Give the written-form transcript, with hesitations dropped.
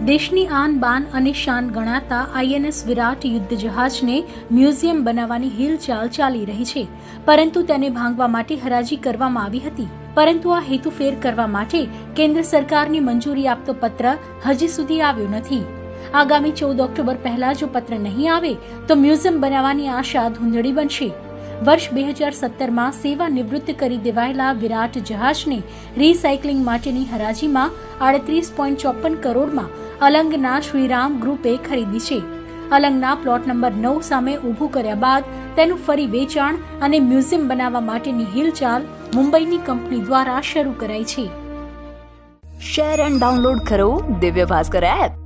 દેશની આન બાન અને શાન ગણાતા આઈએનએસ વિરાટ યુદ્ધ જહાજને મ્યુઝિયમ બનાવવાની હિલચાલ ચાલી રહી છે, પરંતુ તેને ભાંગવા માટે હરાજી કરવામાં આવી હતી. પરંતુ આ હેતુફેર કરવા માટે કેન્દ્ર સરકારની મંજૂરી આપતો પત્ર હજી સુધી આવ્યો નથી. આગામી 14 ઓક્ટોબર પહેલા જો પત્ર નહીં આવે તો મ્યુઝિયમ બનાવવાની આશા ધૂંધળી બનશે. વર્ષ 2017માં સેવા નિવૃત્ત કરી દેવાયેલા વિરાટ જહાજને રીસાયકલિંગ માટેની હરાજીમાં 38.54 કરોડમાં અલંગના શ્રીરામ ગ્રુપે ખરીદી છે. અલંગના પ્લોટ નંબર 9 સામે ઊભું કર્યા બાદ તેનું ફરી વેચાણ અને મ્યુઝિયમ બનાવવા માટેની હિલચાલ મુંબઈની કંપની દ્વારા શરૂ કરાઈ છે. શેર એન્ડ ડાઉનલોડ કરો દિવ્ય ભાસ્કર એપ.